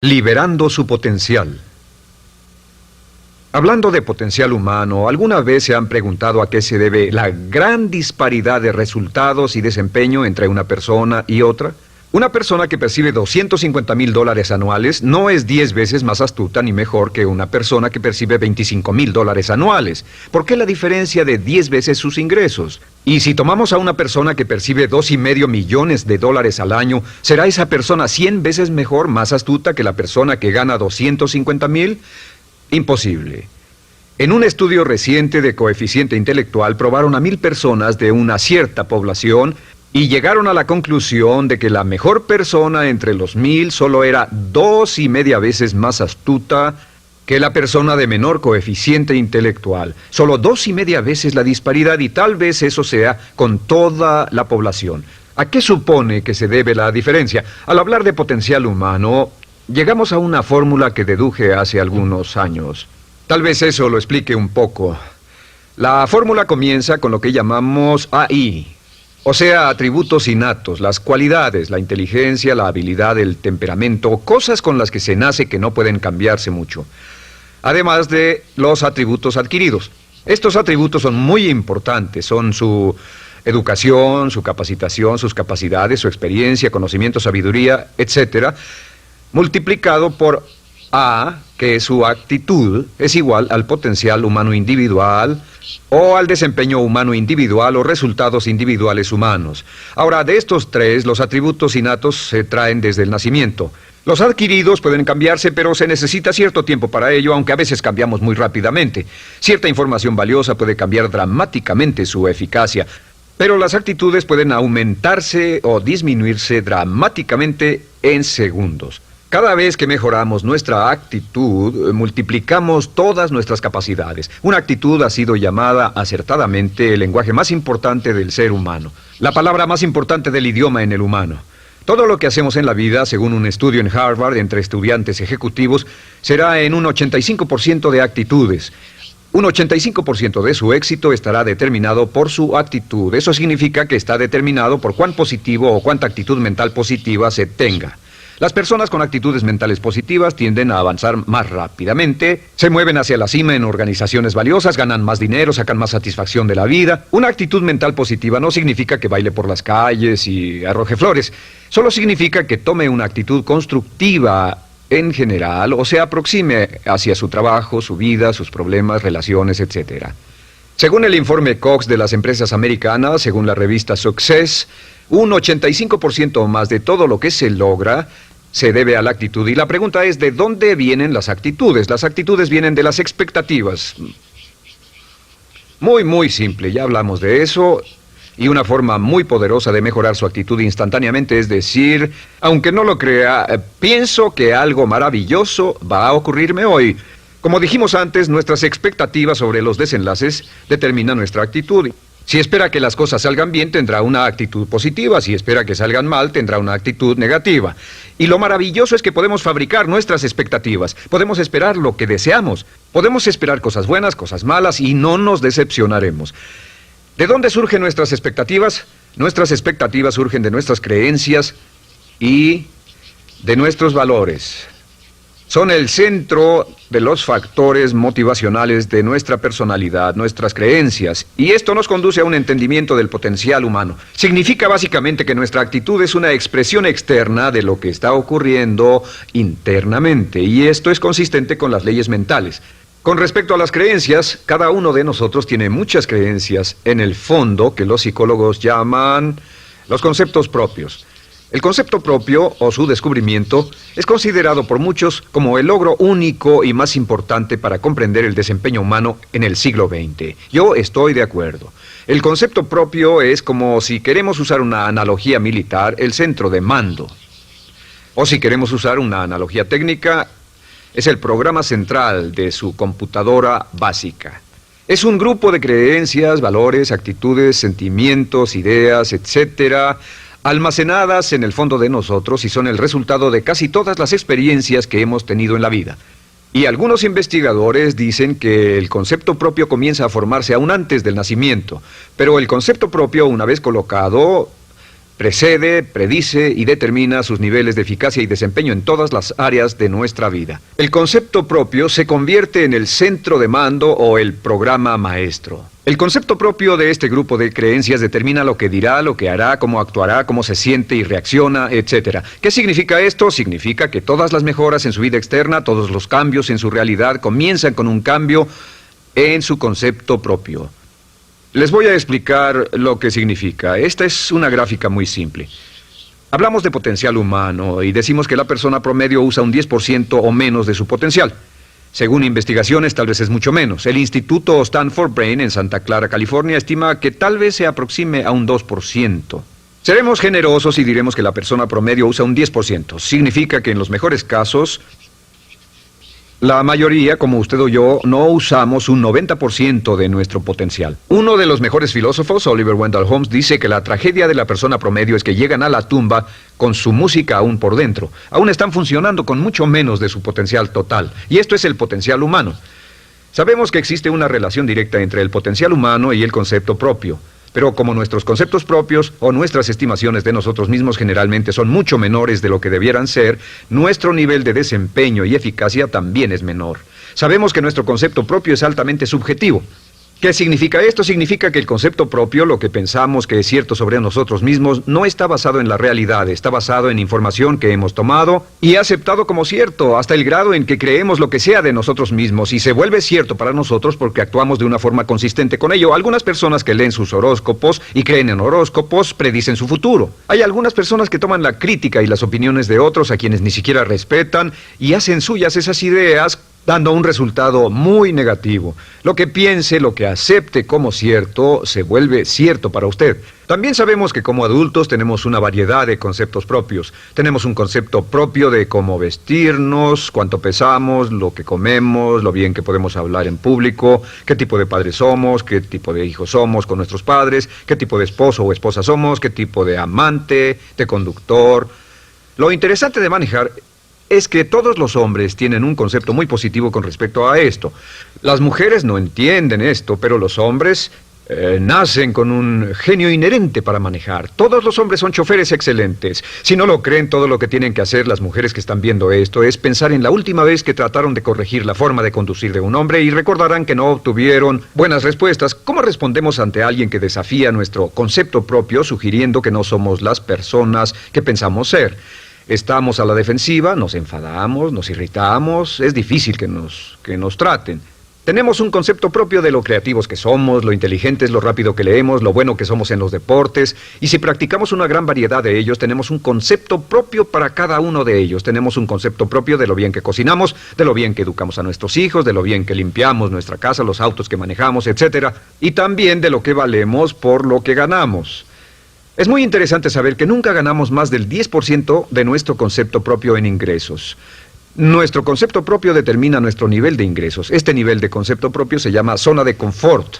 Liberando su potencial. Hablando de potencial humano, ¿alguna vez se han preguntado a qué se debe la gran disparidad de resultados y desempeño entre una persona y otra? Una persona que percibe $250,000 anuales no es 10 veces más astuta ni mejor que una persona que percibe $25,000 anuales. ¿Por qué la diferencia de 10 veces sus ingresos? Y si tomamos a una persona que percibe $2,5 millones al año, ¿será esa persona 100 veces mejor, más astuta que la persona que gana $250,000? Imposible. En un estudio reciente de coeficiente intelectual probaron a 1,000 personas de una cierta población y llegaron a la conclusión de que la mejor persona entre los 1,000 solo era 2,5 veces más astuta que la persona de menor coeficiente intelectual. Solo 2,5 veces la disparidad, y tal vez eso sea con toda la población. ¿A qué supone que se debe la diferencia? Al hablar de potencial humano, llegamos a una fórmula que deduje hace algunos años. Tal vez eso lo explique un poco. La fórmula comienza con lo que llamamos AI. O sea, atributos innatos, las cualidades, la inteligencia, la habilidad, el temperamento, cosas con las que se nace que no pueden cambiarse mucho. Además de los atributos adquiridos. Estos atributos son muy importantes, son su educación, su capacitación, sus capacidades, su experiencia, conocimiento, sabiduría, etc., multiplicado por A, que es su actitud, es igual al potencial humano individual, o al desempeño humano individual o resultados individuales humanos. Ahora, de estos tres, los atributos innatos se traen desde el nacimiento. Los adquiridos pueden cambiarse, pero se necesita cierto tiempo para ello, aunque a veces cambiamos muy rápidamente. Cierta información valiosa puede cambiar dramáticamente su eficacia, pero las actitudes pueden aumentarse o disminuirse dramáticamente en segundos. Cada vez que mejoramos nuestra actitud, multiplicamos todas nuestras capacidades. Una actitud ha sido llamada acertadamente el lenguaje más importante del ser humano, la palabra más importante del idioma en el humano. Todo lo que hacemos en la vida, según un estudio en Harvard entre estudiantes ejecutivos, será en un 85% de actitudes. Un 85% de su éxito estará determinado por su actitud. Eso significa que está determinado por cuán positivo o cuánta actitud mental positiva se tenga. Las personas con actitudes mentales positivas tienden a avanzar más rápidamente, se mueven hacia la cima en organizaciones valiosas, ganan más dinero, sacan más satisfacción de la vida. Una actitud mental positiva no significa que baile por las calles y arroje flores. Solo significa que tome una actitud constructiva en general o se aproxime hacia su trabajo, su vida, sus problemas, relaciones, etc. Según el informe Cox de las empresas americanas, según la revista Success, un 85% o más de todo lo que se logra se debe a la actitud. Y la pregunta es, ¿de dónde vienen las actitudes? Las actitudes vienen de las expectativas. Muy simple, ya hablamos de eso. Y una forma muy poderosa de mejorar su actitud instantáneamente es decir, aunque no lo crea, pienso que algo maravilloso va a ocurrirme hoy. Como dijimos antes, nuestras expectativas sobre los desenlaces determinan nuestra actitud. Si espera que las cosas salgan bien, tendrá una actitud positiva. Si espera que salgan mal, tendrá una actitud negativa. Y lo maravilloso es que podemos fabricar nuestras expectativas. Podemos esperar lo que deseamos. Podemos esperar cosas buenas, cosas malas, y no nos decepcionaremos. ¿De dónde surgen nuestras expectativas? Nuestras expectativas surgen de nuestras creencias y de nuestros valores. Son el centro de los factores motivacionales de nuestra personalidad, nuestras creencias, y esto nos conduce a un entendimiento del potencial humano. Significa básicamente que nuestra actitud es una expresión externa de lo que está ocurriendo internamente, y esto es consistente con las leyes mentales. Con respecto a las creencias, cada uno de nosotros tiene muchas creencias en el fondo que los psicólogos llaman los conceptos propios. El concepto propio, o su descubrimiento, es considerado por muchos como el logro único y más importante para comprender el desempeño humano en el siglo XX. Yo estoy de acuerdo. El concepto propio es como, si queremos usar una analogía militar, el centro de mando. O si queremos usar una analogía técnica, es el programa central de su computadora básica. Es un grupo de creencias, valores, actitudes, sentimientos, ideas, etcétera, almacenadas en el fondo de nosotros y son el resultado de casi todas las experiencias que hemos tenido en la vida. Y algunos investigadores dicen que el concepto propio comienza a formarse aún antes del nacimiento, pero el concepto propio, una vez colocado, Precede, predice y determina sus niveles de eficacia y desempeño en todas las áreas de nuestra vida. El concepto propio se convierte en el centro de mando o el programa maestro. El concepto propio de este grupo de creencias determina lo que dirá, lo que hará, cómo actuará, cómo se siente y reacciona, etc. ¿Qué significa esto? Significa que todas las mejoras en su vida externa, todos los cambios en su realidad comienzan con un cambio en su concepto propio. Les voy a explicar lo que significa. Esta es una gráfica muy simple. Hablamos de potencial humano y decimos que la persona promedio usa un 10% o menos de su potencial. Según investigaciones, tal vez es mucho menos. El Instituto Stanford Brain en Santa Clara, California, estima que tal vez se aproxime a un 2%. Seremos generosos y diremos que la persona promedio usa un 10%. Significa que en los mejores casos, la mayoría, como usted o yo, no usamos un 90% de nuestro potencial. Uno de los mejores filósofos, Oliver Wendell Holmes, dice que la tragedia de la persona promedio es que llegan a la tumba con su música aún por dentro. Aún están funcionando con mucho menos de su potencial total. Y esto es el potencial humano. Sabemos que existe una relación directa entre el potencial humano y el concepto propio. Pero como nuestros conceptos propios o nuestras estimaciones de nosotros mismos generalmente son mucho menores de lo que debieran ser, nuestro nivel de desempeño y eficacia también es menor. Sabemos que nuestro concepto propio es altamente subjetivo. ¿Qué significa esto? Significa que el concepto propio, lo que pensamos que es cierto sobre nosotros mismos, no está basado en la realidad, está basado en información que hemos tomado y aceptado como cierto, hasta el grado en que creemos lo que sea de nosotros mismos y se vuelve cierto para nosotros porque actuamos de una forma consistente con ello. Algunas personas que leen sus horóscopos y creen en horóscopos predicen su futuro. Hay algunas personas que toman la crítica y las opiniones de otros a quienes ni siquiera respetan y hacen suyas esas ideas, dando un resultado muy negativo. Lo que piense, lo que acepte como cierto, se vuelve cierto para usted. También sabemos que como adultos tenemos una variedad de conceptos propios. Tenemos un concepto propio de cómo vestirnos, cuánto pesamos, lo que comemos, lo bien que podemos hablar en público, qué tipo de padres somos, qué tipo de hijos somos con nuestros padres, qué tipo de esposo o esposa somos, qué tipo de amante, de conductor. Lo interesante de manejar es que todos los hombres tienen un concepto muy positivo con respecto a esto. Las mujeres no entienden esto, pero los hombres nacen con un genio inherente para manejar. Todos los hombres son choferes excelentes. Si no lo creen, todo lo que tienen que hacer las mujeres que están viendo esto es pensar en la última vez que trataron de corregir la forma de conducir de un hombre y recordarán que no obtuvieron buenas respuestas. ¿Cómo respondemos ante alguien que desafía nuestro concepto propio, sugiriendo que no somos las personas que pensamos ser? Estamos a la defensiva, nos enfadamos, nos irritamos, es difícil que nos traten. Tenemos un concepto propio de lo creativos que somos, lo inteligentes, lo rápido que leemos, lo bueno que somos en los deportes, y si practicamos una gran variedad de ellos, tenemos un concepto propio para cada uno de ellos. Tenemos un concepto propio de lo bien que cocinamos, de lo bien que educamos a nuestros hijos, de lo bien que limpiamos nuestra casa, los autos que manejamos, etc. Y también de lo que valemos por lo que ganamos. Es muy interesante saber que nunca ganamos más del 10% de nuestro concepto propio en ingresos. Nuestro concepto propio determina nuestro nivel de ingresos. Este nivel de concepto propio se llama zona de confort.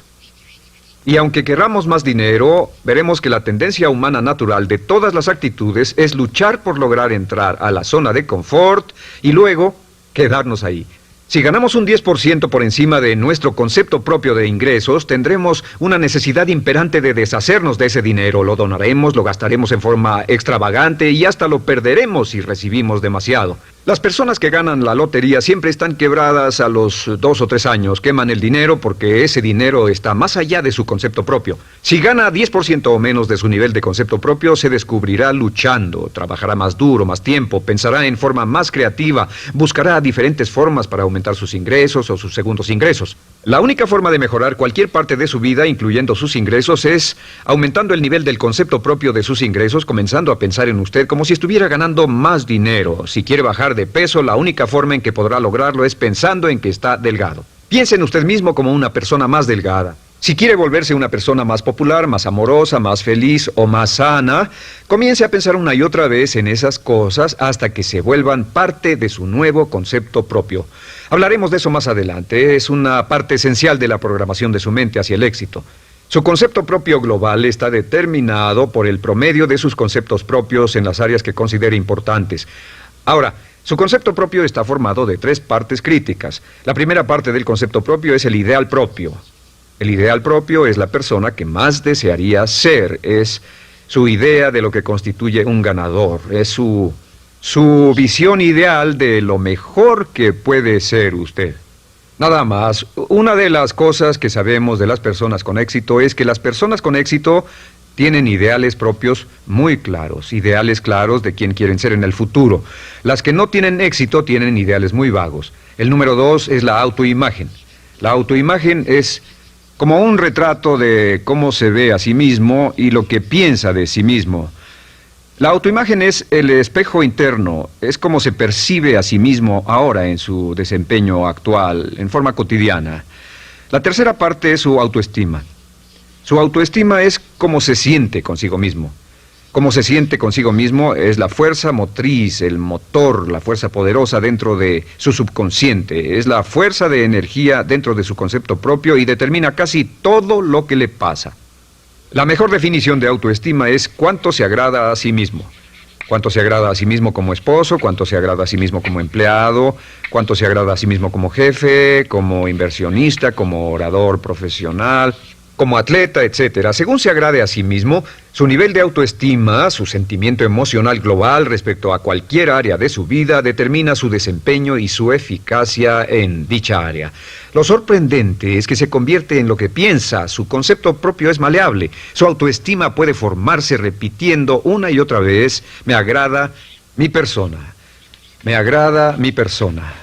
Y aunque querramos más dinero, veremos que la tendencia humana natural de todas las actitudes es luchar por lograr entrar a la zona de confort y luego quedarnos ahí. Si ganamos un 10% por encima de nuestro concepto propio de ingresos, tendremos una necesidad imperante de deshacernos de ese dinero. Lo donaremos, lo gastaremos en forma extravagante y hasta lo perderemos si recibimos demasiado. Las personas que ganan la lotería siempre están quebradas a los 2 o 3 años. Queman el dinero porque ese dinero está más allá de su concepto propio. Si gana 10% o menos de su nivel de concepto propio, se descubrirá luchando, trabajará más duro, más tiempo, pensará en forma más creativa, buscará diferentes formas para aumentar sus ingresos o sus segundos ingresos. La única forma de mejorar cualquier parte de su vida, incluyendo sus ingresos, es aumentando el nivel del concepto propio de sus ingresos, comenzando a pensar en usted como si estuviera ganando más dinero. Si quiere bajar de peso, la única forma en que podrá lograrlo es pensando en que está delgado. Piense en usted mismo como una persona más delgada. Si quiere volverse una persona más popular, más amorosa, más feliz o más sana, comience a pensar una y otra vez en esas cosas hasta que se vuelvan parte de su nuevo concepto propio. Hablaremos de eso más adelante. Es una parte esencial de la programación de su mente hacia el éxito. Su concepto propio global está determinado por el promedio de sus conceptos propios en las áreas que considere importantes. Ahora, su concepto propio está formado de 3 partes críticas. La primera parte del concepto propio es el ideal propio. El ideal propio es la persona que más desearía ser, es su idea de lo que constituye un ganador, es su visión ideal de lo mejor que puede ser usted. Nada más, una de las cosas que sabemos de las personas con éxito es que las personas con éxito tienen ideales propios muy claros, ideales claros de quién quieren ser en el futuro. Las que no tienen éxito tienen ideales muy vagos. El número 2 es la autoimagen. La autoimagen es como un retrato de cómo se ve a sí mismo y lo que piensa de sí mismo. La autoimagen es el espejo interno, es como se percibe a sí mismo ahora en su desempeño actual, en forma cotidiana. La tercera parte es su autoestima. Su autoestima es cómo se siente consigo mismo. Cómo se siente consigo mismo es la fuerza motriz, el motor, la fuerza poderosa dentro de su subconsciente. Es la fuerza de energía dentro de su concepto propio y determina casi todo lo que le pasa. La mejor definición de autoestima es cuánto se agrada a sí mismo. Cuánto se agrada a sí mismo como esposo, cuánto se agrada a sí mismo como empleado, cuánto se agrada a sí mismo como jefe, como inversionista, como orador profesional, como atleta, etcétera. Según se agrade a sí mismo, su nivel de autoestima, su sentimiento emocional global respecto a cualquier área de su vida, determina su desempeño y su eficacia en dicha área. Lo sorprendente es que se convierte en lo que piensa, su concepto propio es maleable, su autoestima puede formarse repitiendo una y otra vez: me agrada mi persona, me agrada mi persona,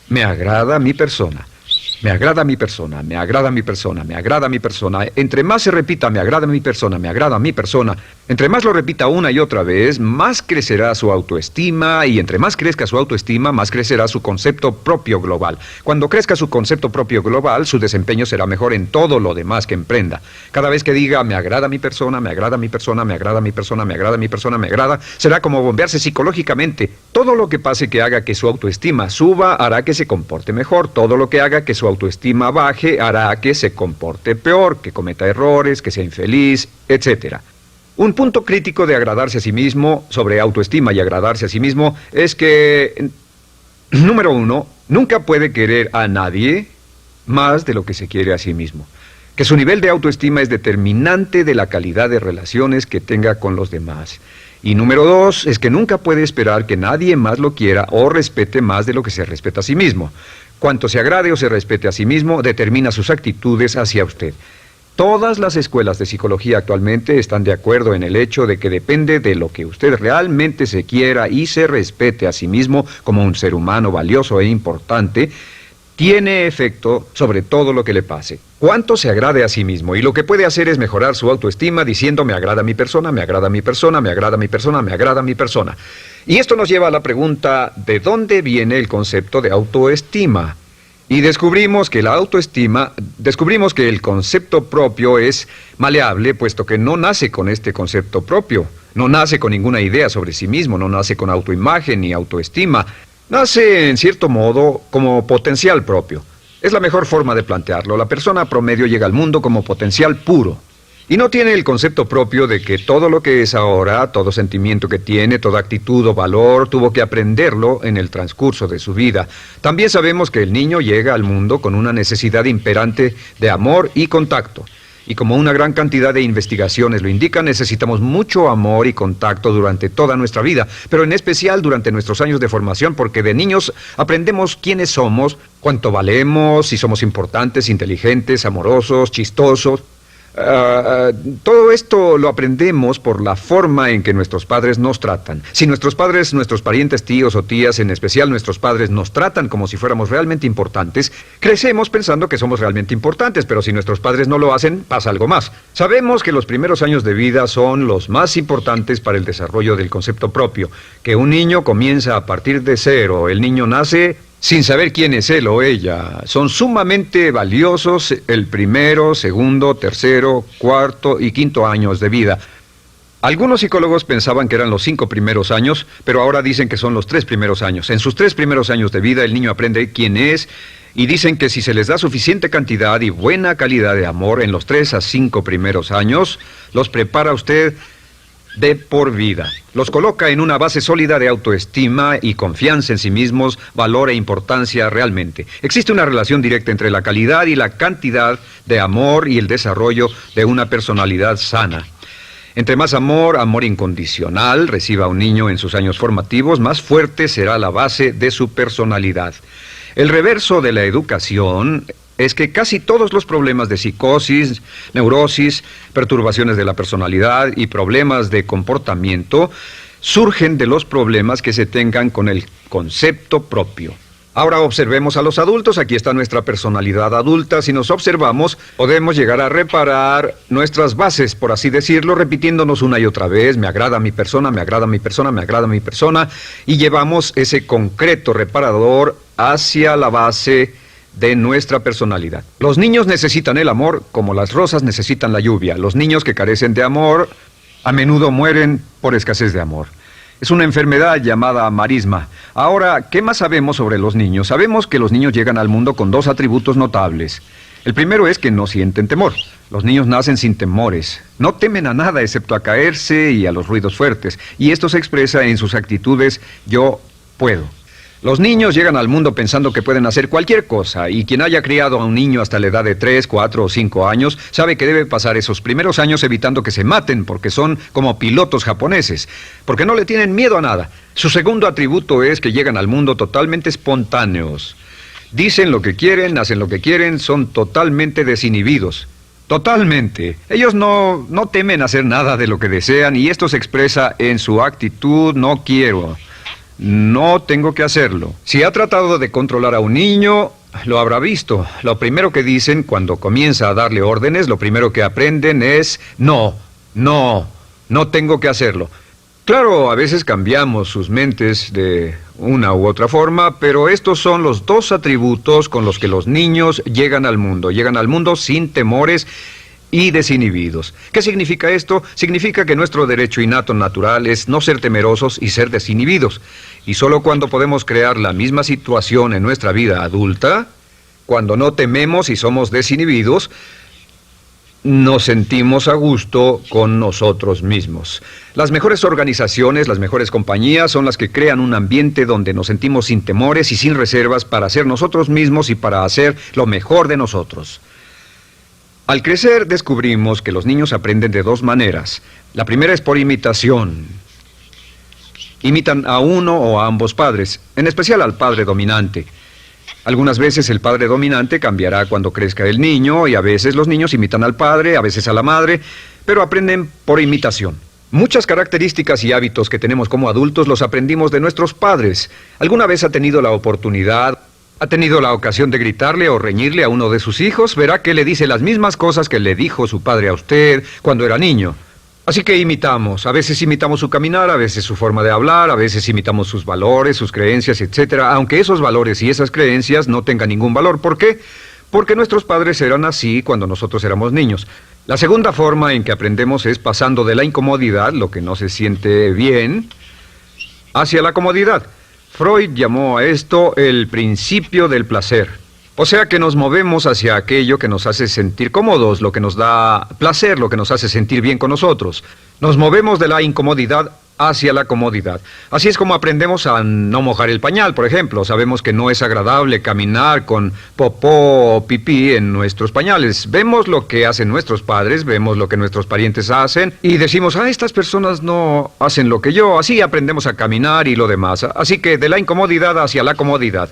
me agrada mi persona. Me agrada mi persona, me agrada mi persona, me agrada mi persona. Entre más se repita, me agrada mi persona, me agrada mi persona, entre más lo repita una y otra vez, más crecerá su autoestima, y entre más crezca su autoestima, más crecerá su concepto propio global. Cuando crezca su concepto propio global, su desempeño será mejor en todo lo demás que emprenda. Cada vez que diga, me agrada mi persona, me agrada mi persona, me agrada mi persona, me agrada mi persona, me agrada, será como bombearse psicológicamente. Todo lo que pase que haga que su autoestima suba, hará que se comporte mejor. Todo lo que haga que su autoestima baje, hará que se comporte peor, que cometa errores, que sea infeliz, etc. Un punto crítico de agradarse a sí mismo, sobre autoestima y agradarse a sí mismo, es que, número 1, nunca puede querer a nadie más de lo que se quiere a sí mismo. Que su nivel de autoestima es determinante de la calidad de relaciones que tenga con los demás. Y número 2, es que nunca puede esperar que nadie más lo quiera o respete más de lo que se respeta a sí mismo. Cuanto se agrade o se respete a sí mismo, determina sus actitudes hacia usted. Todas las escuelas de psicología actualmente están de acuerdo en el hecho de que depende de lo que usted realmente se quiera y se respete a sí mismo como un ser humano valioso e importante, tiene efecto sobre todo lo que le pase. Cuánto se agrade a sí mismo, y lo que puede hacer es mejorar su autoestima diciendo: me agrada mi persona, me agrada mi persona, me agrada mi persona, me agrada mi persona. Y esto nos lleva a la pregunta: ¿de dónde viene el concepto de autoestima? Y descubrimos que el concepto propio es maleable, puesto que no nace con este concepto propio, no nace con ninguna idea sobre sí mismo, no nace con autoimagen ni autoestima. Nace, en cierto modo, como potencial propio. Es la mejor forma de plantearlo. La persona promedio llega al mundo como potencial puro. Y no tiene el concepto propio de que todo lo que es ahora, todo sentimiento que tiene, toda actitud o valor, tuvo que aprenderlo en el transcurso de su vida. También sabemos que el niño llega al mundo con una necesidad imperante de amor y contacto. Y como una gran cantidad de investigaciones lo indican, necesitamos mucho amor y contacto durante toda nuestra vida, pero en especial durante nuestros años de formación, porque de niños aprendemos quiénes somos, cuánto valemos, si somos importantes, inteligentes, amorosos, chistosos. Todo esto lo aprendemos por la forma en que nuestros padres nos tratan. Si nuestros padres, nuestros parientes, tíos o tías, en especial nuestros padres, nos tratan como si fuéramos realmente importantes, crecemos pensando que somos realmente importantes, pero si nuestros padres no lo hacen, pasa algo más. Sabemos que los primeros años de vida son los más importantes para el desarrollo del concepto propio, que un niño comienza a partir de cero. El niño nace sin saber quién es él o ella. Son sumamente valiosos el primero, segundo, tercero, cuarto y quinto años de vida. Algunos psicólogos pensaban que eran los 5 primeros años, pero ahora dicen que son los 3 primeros años. En sus 3 primeros años de vida el niño aprende quién es, y dicen que si se les da suficiente cantidad y buena calidad de amor en los 3 a 5 primeros años, los prepara usted de por vida. Los coloca en una base sólida de autoestima y confianza en sí mismos, valor e importancia realmente. Existe una relación directa entre la calidad y la cantidad de amor y el desarrollo de una personalidad sana. Entre más amor, amor incondicional, reciba un niño en sus años formativos, más fuerte será la base de su personalidad. El reverso de la educación es que casi todos los problemas de psicosis, neurosis, perturbaciones de la personalidad y problemas de comportamiento surgen de los problemas que se tengan con el concepto propio. Ahora observemos a los adultos. Aquí está nuestra personalidad adulta. Si nos observamos, podemos llegar a reparar nuestras bases, por así decirlo, repitiéndonos una y otra vez: me agrada mi persona, me agrada mi persona, me agrada mi persona, y llevamos ese concreto reparador hacia la base de nuestra personalidad. Los niños necesitan el amor como las rosas necesitan la lluvia. Los niños que carecen de amor a menudo mueren por escasez de amor. Es una enfermedad llamada marisma. Ahora, ¿qué más sabemos sobre los niños? Sabemos que los niños llegan al mundo con dos atributos notables. El primero es que no sienten temor. Los niños nacen sin temores. No temen a nada excepto a caerse y a los ruidos fuertes. Y esto se expresa en sus actitudes: yo puedo. Los niños llegan al mundo pensando que pueden hacer cualquier cosa, y quien haya criado a un niño hasta la edad de 3, 4 o 5 años sabe que debe pasar esos primeros años evitando que se maten, porque son como pilotos japoneses, porque no le tienen miedo a nada. Su segundo atributo es que llegan al mundo totalmente espontáneos. Dicen lo que quieren, hacen lo que quieren, son totalmente desinhibidos. Totalmente. Ellos no temen hacer nada de lo que desean, y esto se expresa en su actitud: no quiero. No tengo que hacerlo. Si ha tratado de controlar a un niño, lo habrá visto. Lo primero que dicen cuando comienza a darle órdenes, lo primero que aprenden es: no tengo que hacerlo. Claro, a veces cambiamos sus mentes de una u otra forma, pero estos son los dos atributos con los que los niños llegan al mundo. Llegan al mundo sin temores y desinhibidos. ¿Qué significa esto? Significa que nuestro derecho innato natural es no ser temerosos y ser desinhibidos. Y solo cuando podemos crear la misma situación en nuestra vida adulta, cuando no tememos y somos desinhibidos, nos sentimos a gusto con nosotros mismos. Las mejores organizaciones, las mejores compañías son las que crean un ambiente donde nos sentimos sin temores y sin reservas para ser nosotros mismos y para hacer lo mejor de nosotros. Al crecer descubrimos que los niños aprenden de dos maneras. La primera es por imitación. Imitan a uno o a ambos padres, en especial al padre dominante. Algunas veces el padre dominante cambiará cuando crezca el niño, y a veces los niños imitan al padre, a veces a la madre, pero aprenden por imitación. Muchas características y hábitos que tenemos como adultos los aprendimos de nuestros padres. ¿Alguna vez ha tenido la ocasión de gritarle o reñirle a uno de sus hijos? Verá que le dice las mismas cosas que le dijo su padre a usted cuando era niño. Así que imitamos. A veces imitamos su caminar, a veces su forma de hablar, a veces imitamos sus valores, sus creencias, etc. Aunque esos valores y esas creencias no tengan ningún valor. ¿Por qué? Porque nuestros padres eran así cuando nosotros éramos niños. La segunda forma en que aprendemos es pasando de la incomodidad, lo que no se siente bien, hacia la comodidad. Freud llamó a esto el principio del placer. O sea que nos movemos hacia aquello que nos hace sentir cómodos, lo que nos da placer, lo que nos hace sentir bien con nosotros. Nos movemos de la incomodidad hacia la comodidad. Así es como aprendemos a no mojar el pañal, por ejemplo. Sabemos que no es agradable caminar con popó o pipí en nuestros pañales. Vemos lo que hacen nuestros padres, vemos lo que nuestros parientes hacen y decimos: estas personas no hacen lo que yo. Así aprendemos a caminar y lo demás. Así que de la incomodidad hacia la comodidad.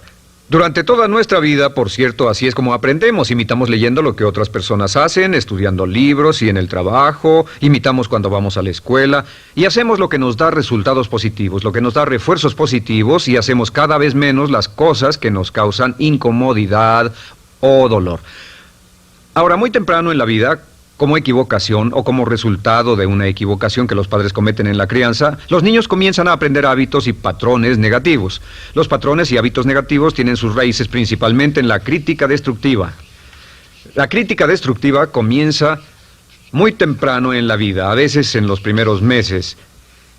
Durante toda nuestra vida, por cierto, así es como aprendemos. Imitamos leyendo lo que otras personas hacen, estudiando libros y en el trabajo, imitamos cuando vamos a la escuela, y hacemos lo que nos da resultados positivos, lo que nos da refuerzos positivos, y hacemos cada vez menos las cosas que nos causan incomodidad o dolor. Ahora, muy temprano en la vida, como equivocación o como resultado de una equivocación que los padres cometen en la crianza, los niños comienzan a aprender hábitos y patrones negativos. Los patrones y hábitos negativos tienen sus raíces principalmente en la crítica destructiva. La crítica destructiva comienza muy temprano en la vida, a veces en los primeros meses.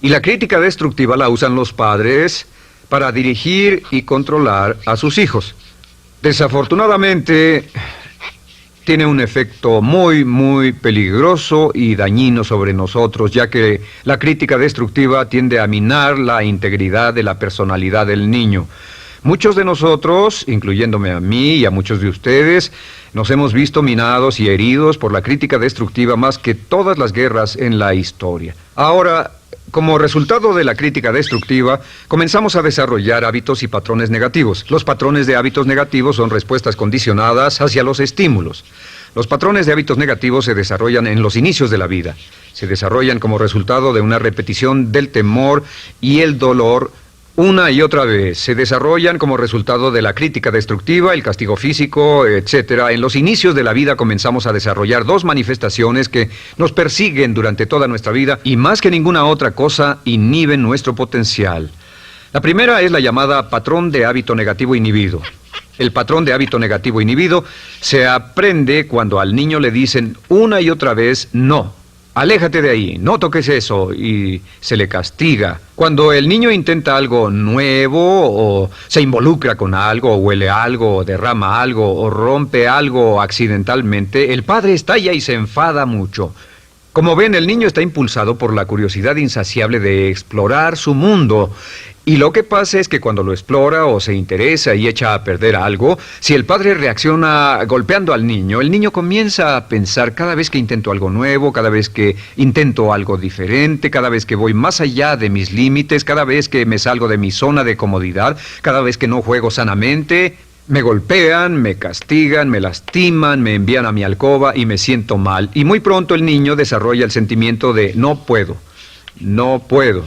Y la crítica destructiva la usan los padres para dirigir y controlar a sus hijos. Desafortunadamente, tiene un efecto muy peligroso y dañino sobre nosotros, ya que la crítica destructiva tiende a minar la integridad de la personalidad del niño. Muchos de nosotros, incluyéndome a mí y a muchos de ustedes, nos hemos visto minados y heridos por la crítica destructiva más que todas las guerras en la historia. Ahora, como resultado de la crítica destructiva, comenzamos a desarrollar hábitos y patrones negativos. Los patrones de hábitos negativos son respuestas condicionadas hacia los estímulos. Los patrones de hábitos negativos se desarrollan en los inicios de la vida. Se desarrollan como resultado de una repetición del temor y el dolor una y otra vez. Se desarrollan como resultado de la crítica destructiva, el castigo físico, etc. En los inicios de la vida comenzamos a desarrollar dos manifestaciones que nos persiguen durante toda nuestra vida y más que ninguna otra cosa inhiben nuestro potencial. La primera es la llamada patrón de hábito negativo inhibido. El patrón de hábito negativo inhibido se aprende cuando al niño le dicen una y otra vez no. Aléjate de ahí, no toques eso, y se le castiga. Cuando el niño intenta algo nuevo, o se involucra con algo, o huele algo, o derrama algo, o rompe algo accidentalmente, el padre estalla y se enfada mucho. Como ven, el niño está impulsado por la curiosidad insaciable de explorar su mundo. Y lo que pasa es que cuando lo explora o se interesa y echa a perder algo, si el padre reacciona golpeando al niño, el niño comienza a pensar cada vez que intento algo nuevo, cada vez que intento algo diferente, cada vez que voy más allá de mis límites, cada vez que me salgo de mi zona de comodidad, cada vez que no juego sanamente, me golpean, me castigan, me lastiman, me envían a mi alcoba y me siento mal. Y muy pronto el niño desarrolla el sentimiento de no puedo, no puedo.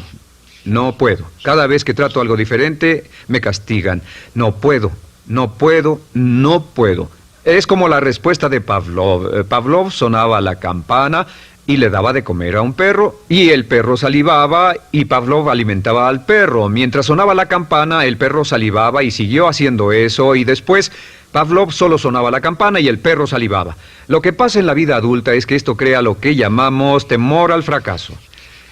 No puedo. Cada vez que trato algo diferente, me castigan. No puedo, no puedo, no puedo. Es como la respuesta de Pavlov. Pavlov sonaba la campana y le daba de comer a un perro, y el perro salivaba, y Pavlov alimentaba al perro. Mientras sonaba la campana, el perro salivaba y siguió haciendo eso, y después Pavlov solo sonaba la campana y el perro salivaba. Lo que pasa en la vida adulta es que esto crea lo que llamamos temor al fracaso.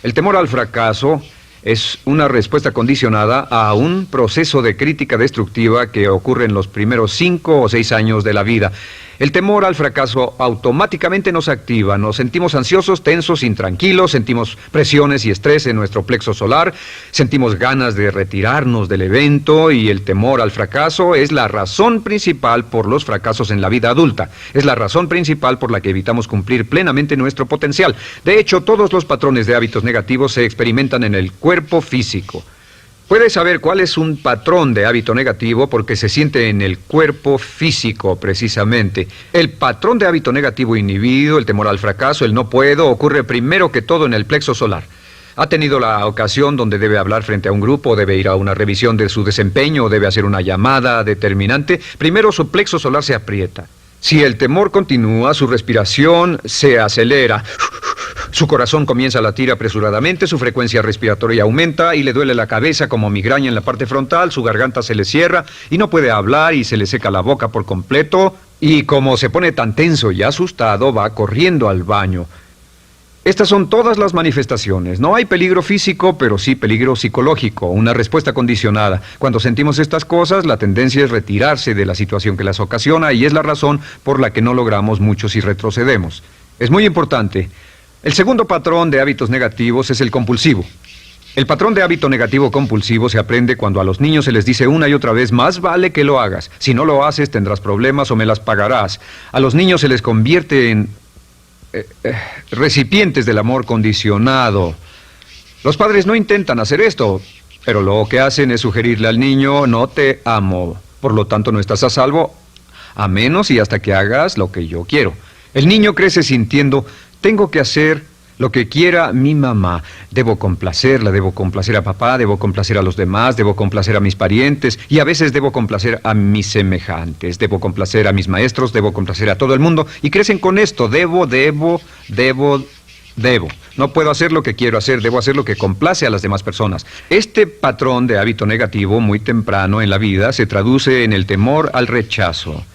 El temor al fracaso es una respuesta condicionada a un proceso de crítica destructiva que ocurre en los primeros 5 o 6 años de la vida. El temor al fracaso automáticamente nos activa, nos sentimos ansiosos, tensos, intranquilos, sentimos presiones y estrés en nuestro plexo solar, sentimos ganas de retirarnos del evento, y el temor al fracaso es la razón principal por los fracasos en la vida adulta. Es la razón principal por la que evitamos cumplir plenamente nuestro potencial. De hecho, todos los patrones de hábitos negativos se experimentan en el cuerpo físico. Puedes saber cuál es un patrón de hábito negativo porque se siente en el cuerpo físico, precisamente. El patrón de hábito negativo inhibido, el temor al fracaso, el no puedo, ocurre primero que todo en el plexo solar. ¿Ha tenido la ocasión donde debe hablar frente a un grupo, debe ir a una revisión de su desempeño, o debe hacer una llamada determinante? Primero su plexo solar se aprieta. Si el temor continúa, su respiración se acelera. Su corazón comienza a latir apresuradamente, su frecuencia respiratoria aumenta y le duele la cabeza como migraña en la parte frontal, su garganta se le cierra y no puede hablar y se le seca la boca por completo, y como se pone tan tenso y asustado, va corriendo al baño. Estas son todas las manifestaciones. No hay peligro físico, pero sí peligro psicológico, una respuesta condicionada. Cuando sentimos estas cosas, la tendencia es retirarse de la situación que las ocasiona, y es la razón por la que no logramos mucho si retrocedemos. Es muy importante. El segundo patrón de hábitos negativos es el compulsivo. El patrón de hábito negativo compulsivo se aprende cuando a los niños se les dice una y otra vez: más vale que lo hagas. Si no lo haces, tendrás problemas o me las pagarás. A los niños se les convierte en recipientes del amor condicionado. Los padres no intentan hacer esto, pero lo que hacen es sugerirle al niño: no te amo, por lo tanto no estás a salvo, a menos y hasta que hagas lo que yo quiero. El niño crece sintiendo: tengo que hacer lo que quiera mi mamá. Debo complacerla, debo complacer a papá, debo complacer a los demás, debo complacer a mis parientes, y a veces debo complacer a mis semejantes, debo complacer a mis maestros, debo complacer a todo el mundo, y crecen con esto: debo. No puedo hacer lo que quiero hacer, debo hacer lo que complace a las demás personas. Este patrón de hábito negativo muy temprano en la vida se traduce en el temor al rechazo.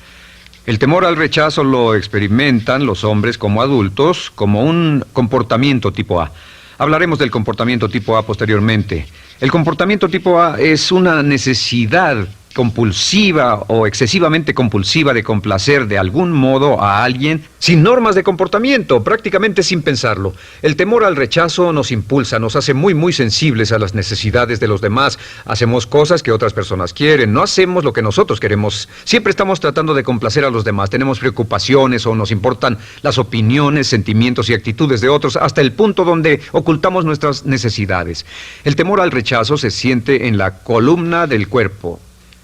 El temor al rechazo lo experimentan los hombres como adultos como un comportamiento tipo A. Hablaremos del comportamiento tipo A posteriormente. El comportamiento tipo A es una necesidad compulsiva o excesivamente compulsiva de complacer de algún modo a alguien sin normas de comportamiento, prácticamente sin pensarlo. El temor al rechazo nos impulsa, nos hace muy sensibles a las necesidades de los demás. Hacemos cosas que otras personas quieren, no hacemos lo que nosotros queremos. Siempre estamos tratando de complacer a los demás, tenemos preocupaciones o nos importan las opiniones, sentimientos y actitudes de otros hasta el punto donde ocultamos nuestras necesidades. El temor al rechazo se siente en la columna del cuerpo.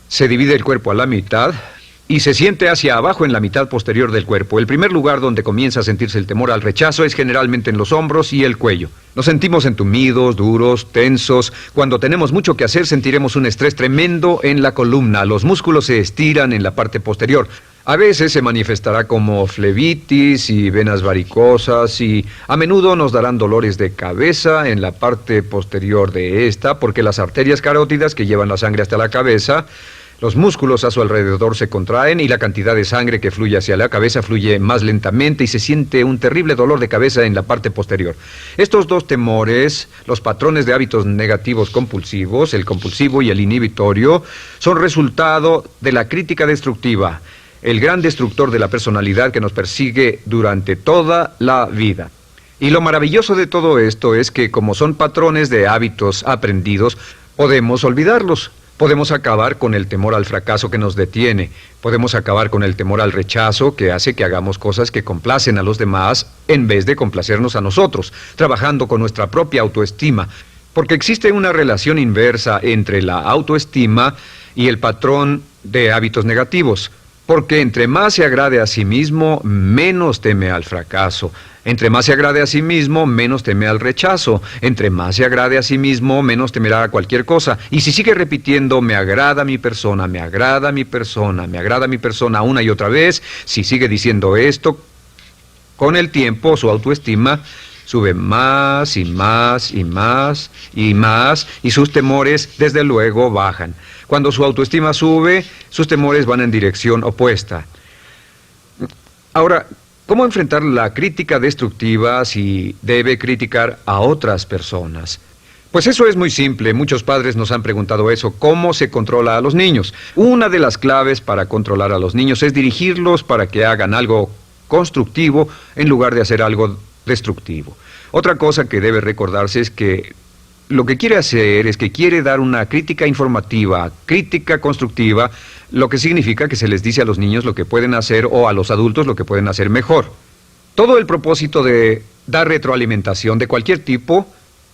Se divide el cuerpo a la mitad y se siente hacia abajo en la mitad posterior del cuerpo. El primer lugar donde comienza a sentirse el temor al rechazo es generalmente en los hombros y el cuello. Nos sentimos entumidos, duros, tensos. Cuando tenemos mucho que hacer sentiremos un estrés tremendo en la columna. Los músculos se estiran en la parte posterior. A veces se manifestará como flebitis y venas varicosas y a menudo nos darán dolores de cabeza en la parte posterior de esta porque las arterias carótidas que llevan la sangre hasta la cabeza, los músculos a su alrededor se contraen y la cantidad de sangre que fluye hacia la cabeza fluye más lentamente y se siente un terrible dolor de cabeza en la parte posterior. Estos dos temores, los patrones de hábitos negativos compulsivos, el compulsivo y el inhibitorio, son resultado de la crítica destructiva, el gran destructor de la personalidad que nos persigue durante toda la vida. Y lo maravilloso de todo esto es que como son patrones de hábitos aprendidos, podemos olvidarlos. Podemos acabar con el temor al fracaso que nos detiene. Podemos acabar con el temor al rechazo que hace que hagamos cosas que complacen a los demás en vez de complacernos a nosotros, trabajando con nuestra propia autoestima. Porque existe una relación inversa entre la autoestima y el patrón de hábitos negativos. Porque entre más se agrade a sí mismo, menos teme al fracaso. Entre más se agrade a sí mismo, menos teme al rechazo. Entre más se agrade a sí mismo, menos temerá a cualquier cosa. Y si sigue repitiendo, me agrada mi persona, me agrada mi persona, me agrada mi persona una y otra vez, si sigue diciendo esto, con el tiempo su autoestima sube más y más y más y más y sus temores desde luego bajan. Cuando su autoestima sube, sus temores van en dirección opuesta. Ahora, ¿cómo enfrentar la crítica destructiva si debe criticar a otras personas? Pues eso es muy simple. Muchos padres nos han preguntado eso. ¿Cómo se controla a los niños? Una de las claves para controlar a los niños es dirigirlos para que hagan algo constructivo en lugar de hacer algo destructivo. Otra cosa que debe recordarse es que lo que quiere hacer es que quiere dar una crítica informativa, crítica constructiva, lo que significa que se les dice a los niños lo que pueden hacer o a los adultos lo que pueden hacer mejor. Todo el propósito de dar retroalimentación de cualquier tipo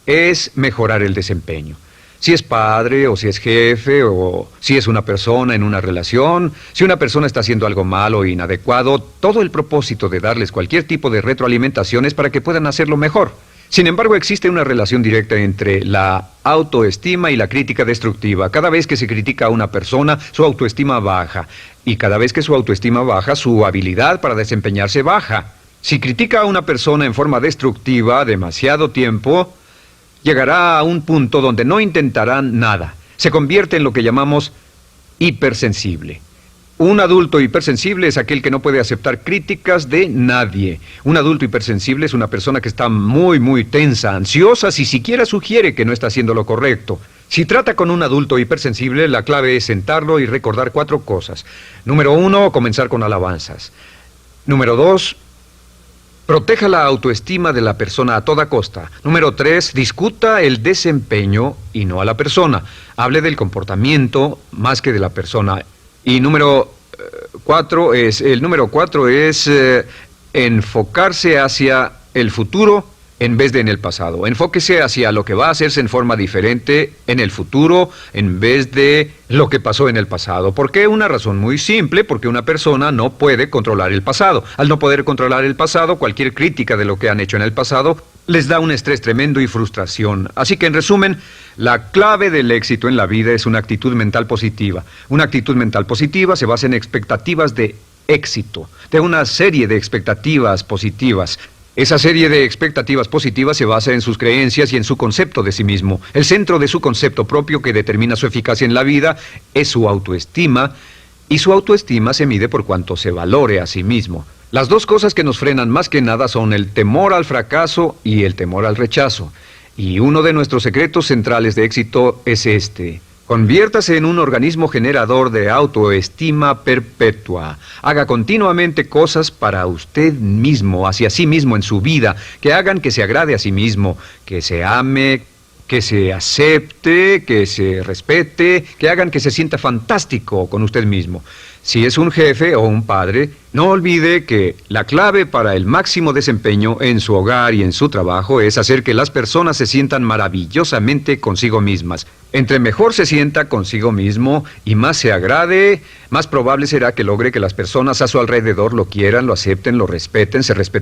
es mejorar el desempeño. Si es padre o si es jefe o si es una persona en una relación, si una persona está haciendo algo malo o inadecuado, todo el propósito de darles cualquier tipo de retroalimentación es para que puedan hacerlo mejor. Sin embargo, existe una relación directa entre la autoestima y la crítica destructiva. Cada vez que se critica a una persona, su autoestima baja. Y cada vez que su autoestima baja, su habilidad para desempeñarse baja. Si critica a una persona en forma destructiva demasiado tiempo, llegará a un punto donde no intentarán nada. Se convierte en lo que llamamos hipersensible. Un adulto hipersensible es aquel que no puede aceptar críticas de nadie. Un adulto hipersensible es una persona que está muy tensa, ansiosa, si siquiera sugiere que no está haciendo lo correcto. Si trata con un adulto hipersensible, la clave es sentarlo y recordar 4 cosas. Número 1, comenzar con alabanzas. Número 2, proteja la autoestima de la persona a toda costa. Número 3, discuta el desempeño y no a la persona. Hable del comportamiento más que de la persona. Y número 4 es enfocarse hacia el futuro en vez de en el pasado. Enfóquese hacia lo que va a hacerse en forma diferente en el futuro en vez de lo que pasó en el pasado. ¿Por qué? Una razón muy simple, porque una persona no puede controlar el pasado. Al no poder controlar el pasado, cualquier crítica de lo que han hecho en el pasado les da un estrés tremendo y frustración. Así que, en resumen, la clave del éxito en la vida es una actitud mental positiva. Una actitud mental positiva se basa en expectativas de éxito, de una serie de expectativas positivas. Esa serie de expectativas positivas se basa en sus creencias y en su concepto de sí mismo. El centro de su concepto propio que determina su eficacia en la vida es su autoestima, y su autoestima se mide por cuanto se valore a sí mismo. Las dos cosas que nos frenan más que nada son el temor al fracaso y el temor al rechazo. Y uno de nuestros secretos centrales de éxito es este: Conviértase en un organismo generador de autoestima perpetua. Haga continuamente cosas para usted mismo, hacia sí mismo en su vida, que hagan que se agrade a sí mismo, que se ame, que se acepte, que se respete, que hagan que se sienta fantástico con usted mismo. Si es un jefe o un padre, no olvide que la clave para el máximo desempeño en su hogar y en su trabajo es hacer que las personas se sientan maravillosamente consigo mismas. Entre mejor se sienta consigo mismo y más se agrade, más probable será que logre que las personas a su alrededor lo quieran, lo acepten, lo respeten, se respeten.